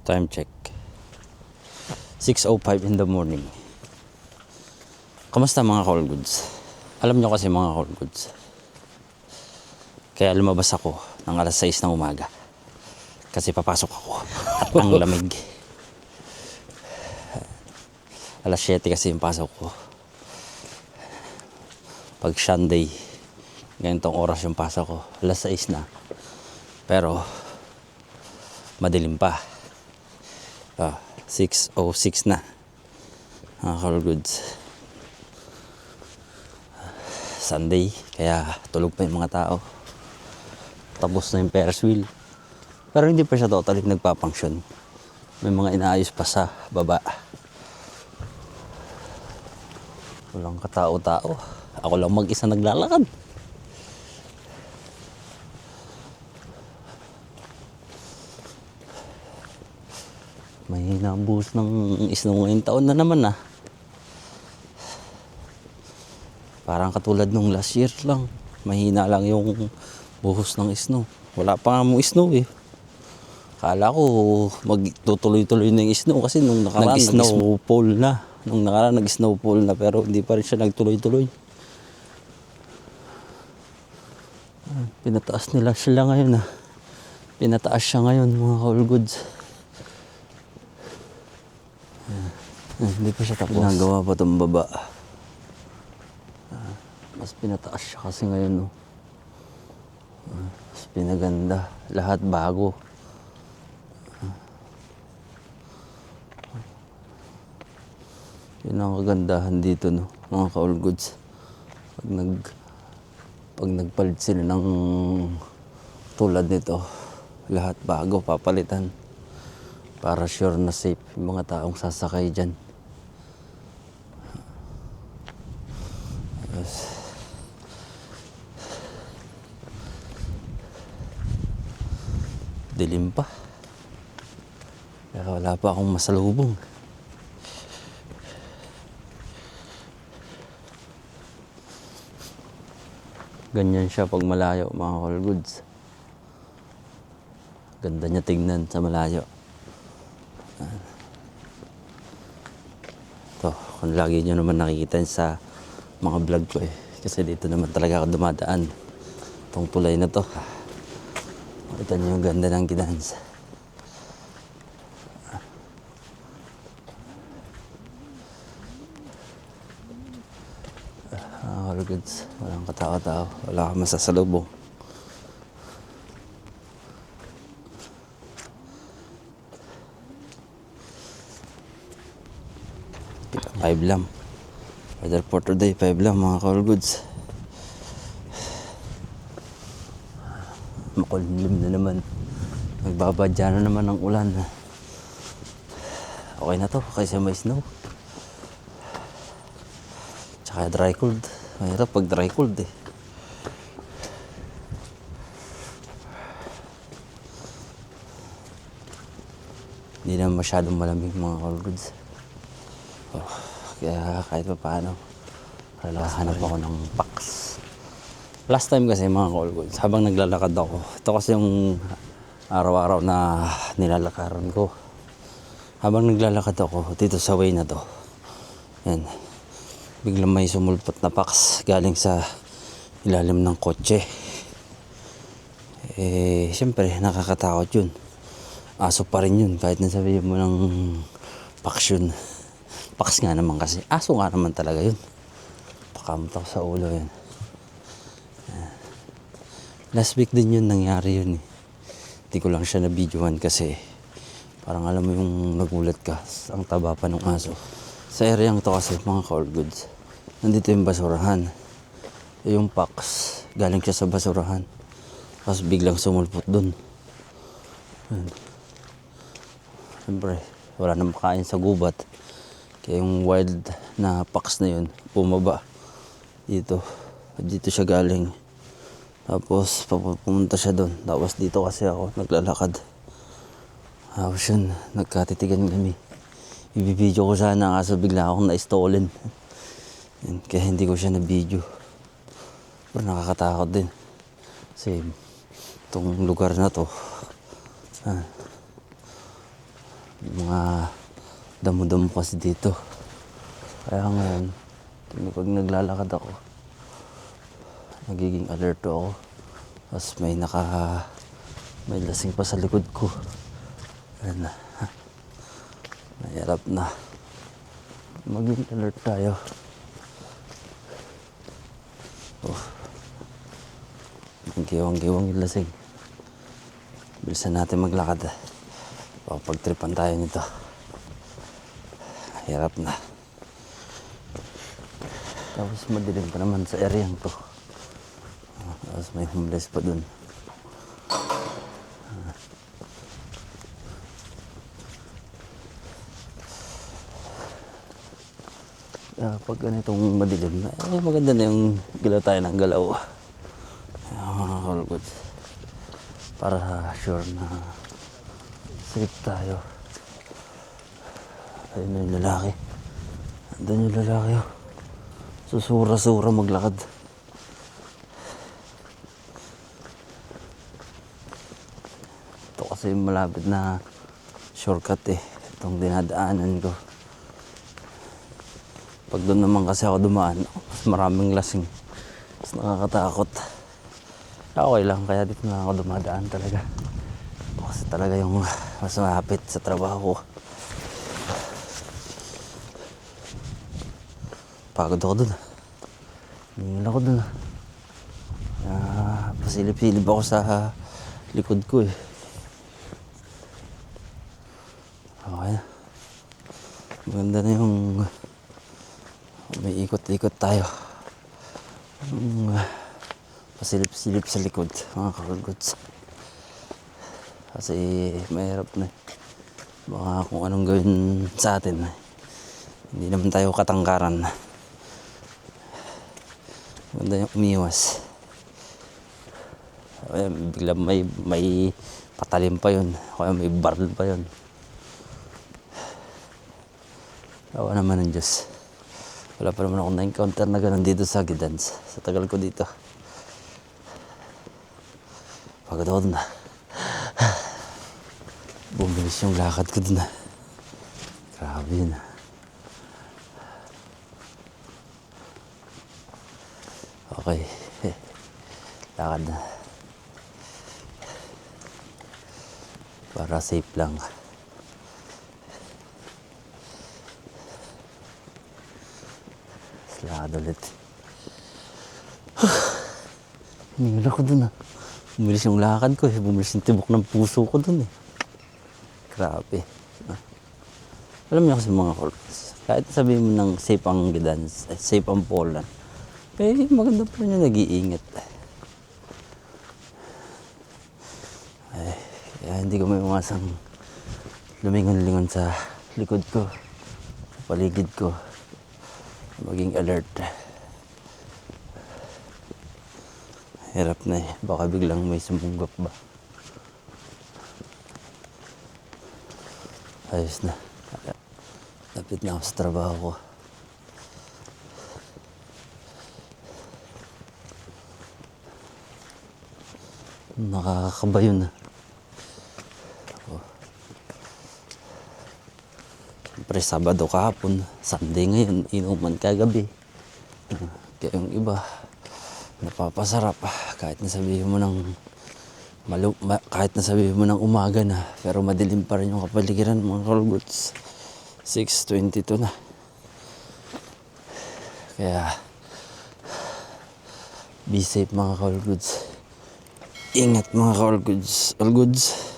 Time check. 6:05 in the morning. Kamusta mga call goods? Alam nyo kasi mga call goods, kaya lumabas ako ng alas 6 ng umaga. Kasi papasok ako at ang lamig. Alas 7 kasi yung pasok ko. Pag Sunday, ganitong oras yung pasok ko. Alas 6 na. Pero, madilim pa. 6:06 na. Mga call goods. Sunday, kaya tulog pa yung mga tao. Tapos na yung Ferris wheel. Pero hindi pa siya totally nagpapunction. May mga inaayos pa sa baba. Walang katao-tao. Ako lang mag-isa naglalakad. Mahina ang buhos ng snow ngayong taon na naman ah. Parang katulad nung last year lang. Mahina lang yung buhos ng snow. Wala pa nga mong snow eh. Kala ko magtutuloy-tuloy na yung snow kasi nung nakaraan nag-snowfall na. Nung nakaraan nag-snowfall na pero hindi pa rin siya nagtuloy-tuloy. Pinataas nila sila ngayon ah. Pinataas siya ngayon mga call goods. Hindi pa siya tapos. Ginagawa pa itong baba. Mas pinataas siya kasi ngayon no. Mas pinaganda. Lahat bago. Yun ang kagandahan dito no, mga ka-all goods. Pag nagpalit sila ng tulad nito, lahat bago, papalitan. Para sure na safe yung mga taong sasakay dyan. Dilim pa. Kaya wala pa akong masalubong. Ganyan siya pag malayo mga call goods. Ganda niya tingnan sa malayo. Ito, kung lagi nyo naman nakikita sa mga vlog ko eh. Kasi dito naman talaga ako dumadaan. Itong tulay na to. Makita nyo yung ganda ng Gidans. All goods. Walang katao-tao. Wala akong masasalubong. Kita 5 lang. Weather for today 5 lang mga call goods. Makulimlim na naman. Nagbabadya na naman ng ulan. Okay na to kasi may snow. Tsaka dry cold. Mahirap pag dry cold eh. Hindi naman masyadong malamig mga call goods. Kaya kahit pa paano hanap ako ng packs. Last time kasi mga call goods, habang naglalakad ako, ito kasi yung araw-araw na nilalakaran ko. Habang naglalakad ako dito sa way na to, yan, biglang may sumulpot na packs galing sa ilalim ng kotse. Eh siyempre nakakatakot yun. Aso pa rin yun kahit nasabihin mo ng packs yun. Packs nga naman kasi, aso nga naman talaga yun. Pakamot ako sa ulo yun. Last week din yun nangyari yun eh. Hindi ko lang siya na-videoan kasi parang alam mo yung nagulat ka. Ang taba pa ng aso. Sa area to kasi mga call goods, nandito yung basurahan. Yung packs, galing siya sa basurahan. Tapos biglang sumulpot dun. Siyempre, wala na makain sa gubat. Kaya yung wild na packs na yun, bumaba. Dito siya galing. Tapos pumunta siya doon. Tapos dito kasi ako naglalakad. Tapos yun, nagkatitigan kami. Ibibideo ko sana kaso bigla akong na-stolen. Kaya hindi ko siya na-video. Pero nakakatakot din. Kasi itong lugar na to, mga damo-damo kasi dito. Kaya ngayon, pag naglalakad ako, nagiging alerto ako. Tapos may lasing pa sa likod ko. Ayan na. Mahirap na. Maging alert tayo. Oh. Ang giwang-giwang yung lasing. Bilisan natin maglakad. Pagtripan tayo nito. Hirap na. Tapos madilim pa naman sa area to. Tapos may homeless pa dun. Pag ganitong madilim, maganda na yung galaw tayo ng galaw. Mga kalugod. Para sure na safe tayo. Ayun na yung lalaki. Andun yung lalaki. Susura-sura maglakad. Ito kasi malapit na shortcut itong dinadaanan ko. Pag doon naman kasi ako dumaan, mas maraming lasing. Mas nakakatakot. Okay lang, kaya dito na ako dumadaan talaga. Kasi talaga yung mas malapit sa trabaho ko. Pagod ako dun. Hingin ako dun. Pasilip-silip ako sa likod ko Okay na. Maganda na yung may ikot-ikot tayo. Pasilip-silip sa likod, mga kalgods. Kasi mahirap na. Baka kung anong gawin sa atin. Hindi naman tayo katangkaran. Maganda yung umiwas. Bigla may patalim pa yun. Kaya may barrel pa yun. Awa naman ng Diyos. Wala pa naman ako na-encounter na ganun dito sa Gidans. Sa tagal ko dito. Pagod ako dun Bumilis yung lakad ko dun Grabe yun Okay. Lakad na. Para safe lang. Lakad ulit. Hinihila ko dun Bumilis yung lakad ko Bumilis yung tibok ng puso ko dun Grabe. Alam niyo kasi mga kalpas, kahit sabihin mo ng safe ang Gidans, safe ang Poland, maganda pa rin yung nag-iingat. Kaya hindi ko may umasang lumingon-lingon sa likod ko, sa paligid ko, maging alert. Hirap na baka biglang may sumunggap ba. Ayos na. Lapit na ako sa trabaho ko. Nakakaba yun Siyempre Sabado kahapon, Sunday ngayon, inuman kagabi. Kaya yung iba, napapasarap kahit nasabihin mo ng kahit nasabihin mo ng umaga na, pero madilim pa rin yung kapaligiran mga kalgods. 6:22 na. Kaya be safe mga kalgods. Ingat mga kalgods. All goods.